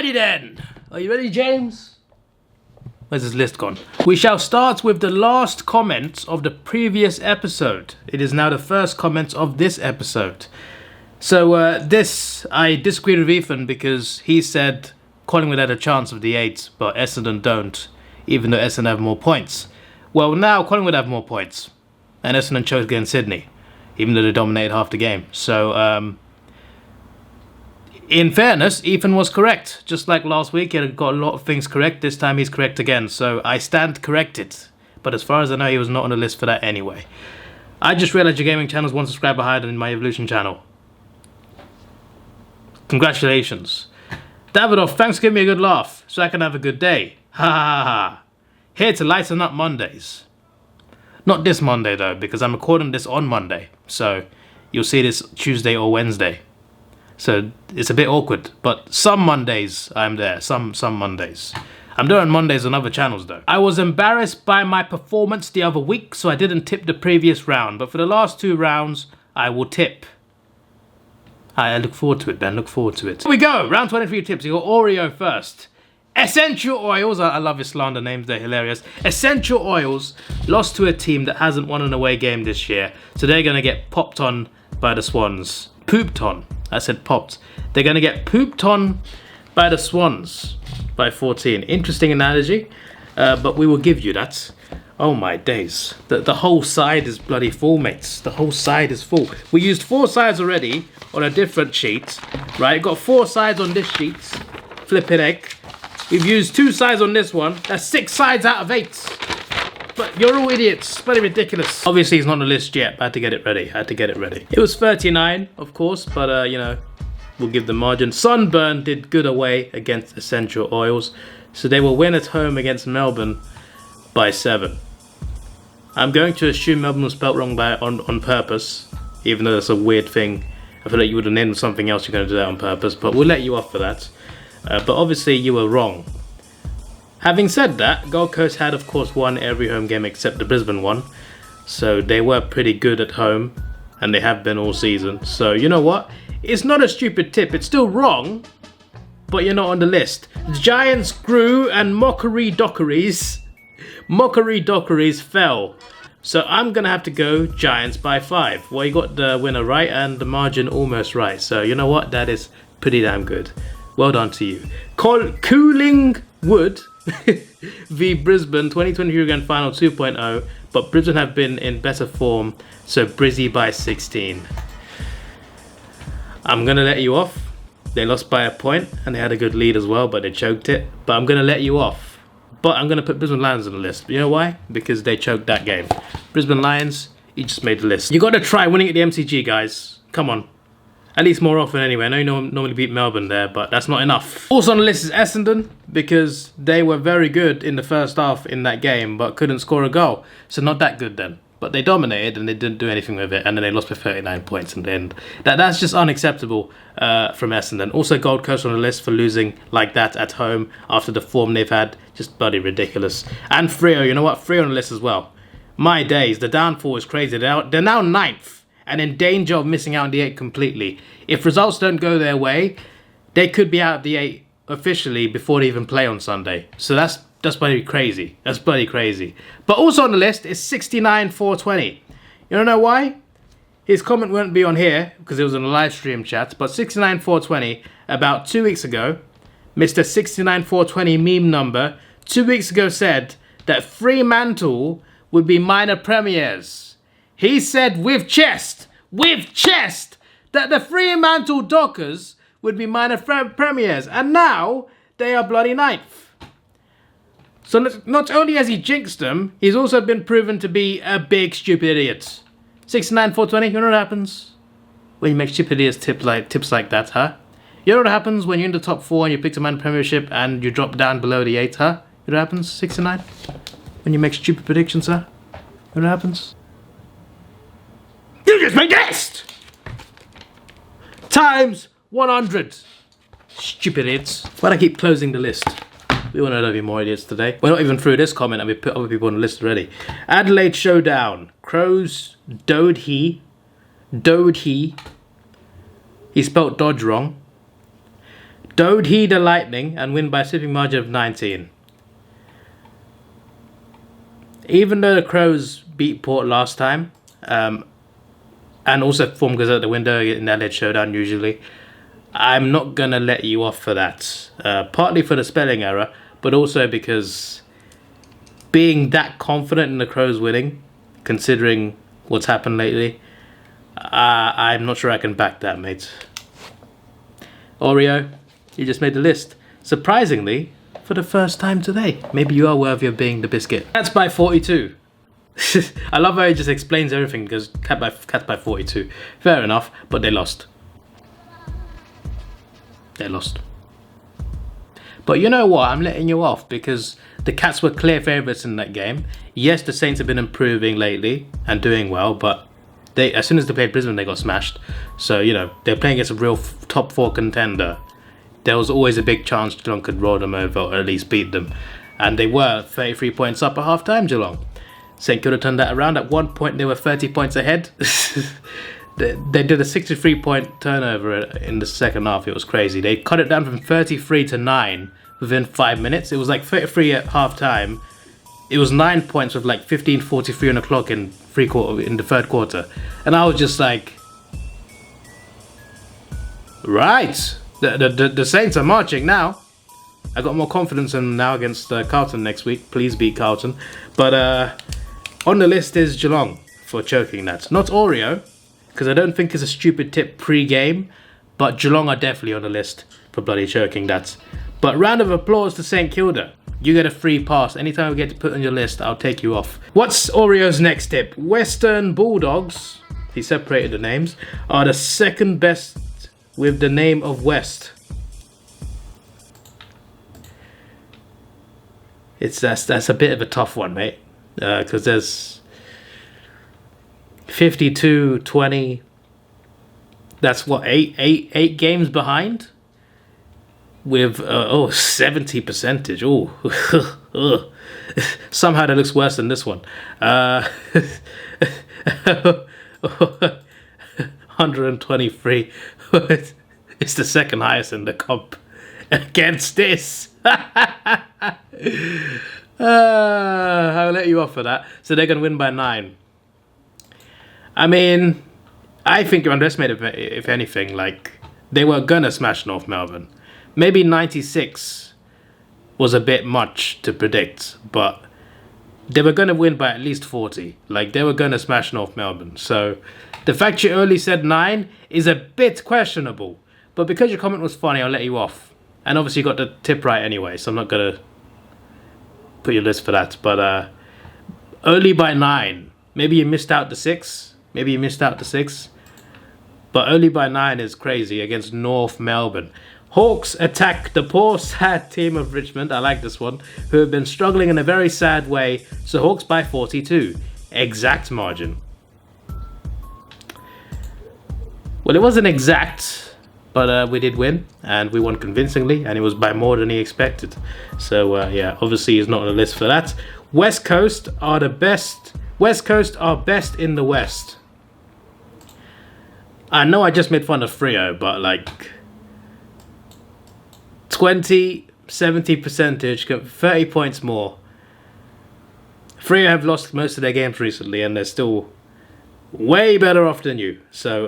Alrighty then. Are you ready, James? Where's this list gone? We shall start with the last comment of the previous episode. It is now the first comment of this episode. So this, I disagreed with Ethan because he said Collingwood had a chance of the 8, but Essendon don't, even though Essendon have more points. Well, now Collingwood have more points, and Essendon chose against Sydney, even though they dominated half the game. So, in fairness, Ethan was correct. Just like last week, he had got a lot of things correct. This time he's correct again, so I stand corrected. But as far as I know, he was not on the list for that anyway. I just realized your gaming channel is 1 subscriber higher than my Evolution channel. Congratulations. Davidoff, thanks for giving me a good laugh, so I can have a good day. Ha ha ha. Here to lighten up Mondays. Not this Monday though, because I'm recording this on Monday. So you'll see this Tuesday or Wednesday. So it's a bit awkward, but some Mondays I'm there, some Mondays. I'm doing Mondays on other channels though. I was embarrassed by my performance the other week, so I didn't tip the previous round, but for the last 2 rounds, I will tip. I look forward to it, Ben, look forward to it. Here we go, round 23 tips. You got Orion first. Essential Oils, I love his slander names, they're hilarious. Essential Oils lost to a team that hasn't won an away game this year, so they're gonna get popped on by the Swans. Pooped on, I said popped. They're gonna get pooped on by the Swans by 14. Interesting analogy, but we will give you that. Oh my days. The whole side is bloody full, mates. The whole side is full. We used 4 sides already on a different sheet, right? Got 4 sides on this sheet. Flippin' egg. We've used 2 sides on this one. That's 6 sides out of 8. But you're all idiots. It's bloody ridiculous. Obviously, he's not on the list yet. I had to get it ready. It was 39, of course, but, you know, we'll give the margin. Sunburn did good away against Essential Oils, so they will win at home against Melbourne by 7. I'm going to assume Melbourne was spelt wrong on purpose, even though that's a weird thing. I feel like you would have named something else, you're going to do that on purpose, but we'll let you off for that. But obviously you were wrong. Having said that, Gold Coast had of course won every home game except the Brisbane one, so they were pretty good at home, and they have been all season. So you know what? It's not a stupid tip, it's still wrong, but you're not on the list. Giants grew and Mockery Dockeries fell. So I'm going to have to go Giants by 5. Well, you got the winner right and the margin almost right. So you know what? That is pretty damn good. Well done to you. Collingwood v Brisbane 2023 Grand Final 2.0. But Brisbane have been in better form. So Brizzy by 16. I'm going to let you off. They lost by a point and they had a good lead as well, but they choked it. But I'm going to let you off. But I'm going to put Brisbane Lions on the list. You know why? Because they choked that game. Brisbane Lions, you just made the list. You got to try winning at the MCG, guys. Come on. At least more often anyway. I know you normally beat Melbourne there, but that's not enough. Also on the list is Essendon, because they were very good in the first half in that game, but couldn't score a goal. So not that good then. But they dominated and they didn't do anything with it, and then they lost by 39 points in the end. That's just unacceptable from Essendon. Also Gold Coast on the list for losing like that at home after the form they've had. Just bloody ridiculous. And Freo, you know what? Freo on the list as well. My days, the downfall is crazy. They're now 9th and in danger of missing out on the 8 completely. If results don't go their way, they could be out of the 8 officially before they even play on Sunday. So that's bloody crazy. That's bloody crazy. But also on the list is 69-420. You don't know why? His comment won't be on here because it was in a live stream chat. But 69-420, about 2 weeks ago, Mr. 69-420 meme number, 2 weeks ago said that Fremantle would be minor premiers. He said with chest, that the Fremantle Dockers would be minor premiers. And now they are bloody 9th. So not only has he jinxed them, he's also been proven to be a big stupid idiot. 69-420, you know what happens when you make stupid idiots tips like that, huh? You know what happens when you're in the top 4 and you pick a man premiership and you drop down below the 8, huh? You know what happens, 69? When you make stupid predictions, huh? You know what happens? You just made this! Times 100. Stupid idiots. Why'd I keep closing the list? We want to know more idiots today. We're not even through this comment and we put other people on the list already. Adelaide Showdown. Crows Dodhe. He spelt Dodge wrong. Don't heed the lightning and win by a sweeping margin of 19. Even though the Crows beat Port last time, and also form goes out the window in that Adelaide showdown usually, I'm not going to let you off for that. Partly for the spelling error, but also because being that confident in the Crows winning, considering what's happened lately, I'm not sure I can back that, mate. Oreo, you just made the list. Surprisingly, for the first time today. Maybe you are worthy of being the biscuit. Cats by 42. I love how he just explains everything because cats by 42. Fair enough, but they lost. They lost. But you know what? I'm letting you off because the Cats were clear favourites in that game. Yes, the Saints have been improving lately and doing well, but as soon as they played Brisbane, they got smashed. So, you know, they're playing against a real top 4 contender. There was always a big chance Geelong could roll them over or at least beat them. And they were 33 points up at half-time, Geelong. St Kilda turned that around. At one point, they were 30 points ahead. They did a 63-point turnover in the second half. It was crazy. They cut it down from 33 to 9 within 5 minutes. It was like 33 at half-time. It was 9 points with like 15:43 on the clock in the third quarter. And I was just like, right. The Saints are marching now. I got more confidence in them now against Carlton next week. Please beat Carlton. But on the list is Geelong for choking that. Not Oreo, because I don't think it's a stupid tip pre-game. But Geelong are definitely on the list for bloody choking that. But round of applause to St Kilda. You get a free pass. Anytime we get to put on your list, I'll take you off. What's Oreo's next tip? Western Bulldogs, he separated the names, are the second best with the name of West. That's a bit of a tough one, mate. Because there's 52, 20. That's what, eight games behind? With 70 percentage. Oh, somehow that looks worse than this one. 123. It's the second highest in the comp against this. I'll let you off for that. So they're going to win by 9. I mean, I think you're underestimated, if anything. Like, they were going to smash North Melbourne. Maybe 96 was a bit much to predict, but they were going to win by at least 40. Like, they were going to smash North Melbourne. So the fact you only said 9 is a bit questionable. But because your comment was funny, I'll let you off. And obviously you got the tip right anyway, so I'm not going to put your list for that. But only by 9. Maybe you missed out the 6. But only by 9 is crazy against North Melbourne. Hawks attack the poor, sad team of Richmond, I like this one, who have been struggling in a very sad way, so Hawks by 42. Exact margin. Well, it wasn't exact, but we did win, and we won convincingly, and it was by more than he expected. So, yeah, obviously he's not on the list for that. West Coast are best in the West. I know I just made fun of Freo, but like 20, 70 percentage, 30 points more. Freo have lost most of their games recently and they're still way better off than you. So,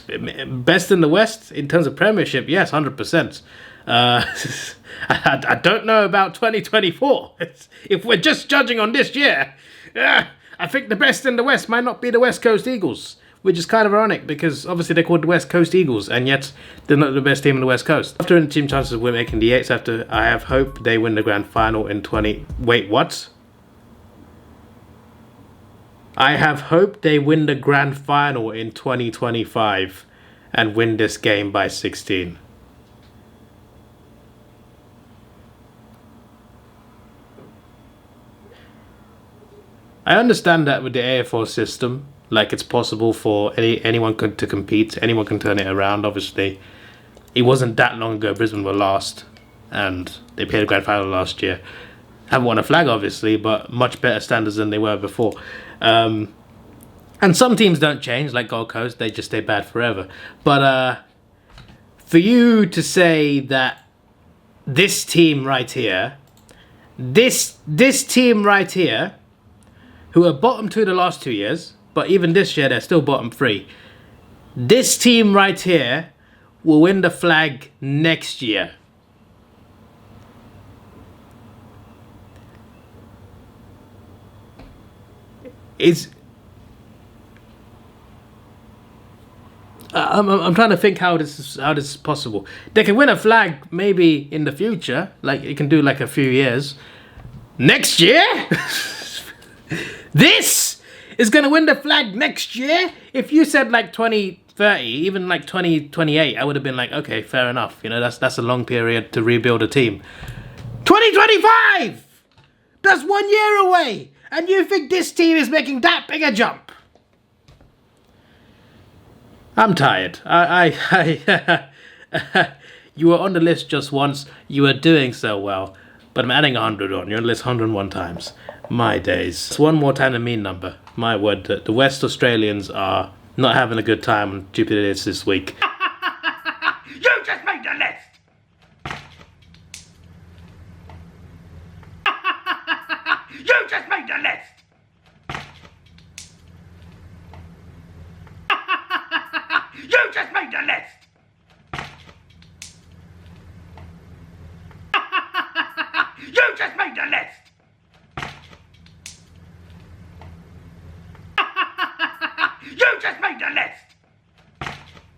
best in the West in terms of premiership, yes, 100%. I don't know about 2024. If we're just judging on this year, I think the best in the West might not be the West Coast Eagles. Which is kind of ironic because obviously they're called the West Coast Eagles and yet they're not the best team in the West Coast. After in team chances we're making the 8s after I have hope they win the grand final in 20... Wait, what? I have hope they win the grand final in 2025 and win this game by 16. I understand that with the AFO system. Like, it's possible for anyone to compete. Anyone can turn it around, obviously. It wasn't that long ago Brisbane were last. And they played a grand final last year. Haven't won a flag, obviously, but much better standards than they were before. And some teams don't change, like Gold Coast. They just stay bad forever. But for you to say that this team right here, this team right here, who are bottom 2 the last 2 years, but even this year they're still bottom 3. This team right here will win the flag next year. I'm trying to think how this is possible. They can win a flag maybe in the future, like it can do like a few years. Next year, this is gonna win the flag next year. If you said like 2030, even like 2028, I would have been like, okay, fair enough. You know, that's a long period to rebuild a team. 2025, that's 1 year away. And you think this team is making that big a jump? I'm tired. You were on the list just once. You were doing so well. But I'm adding 100 on. You're on the list 101 times. My days. It's one more than a mean number. My word. The West Australians are not having a good time on Stupid Idiots this week. You just made the list! You just made the list! You just made the list! You just made the list! You just made the list!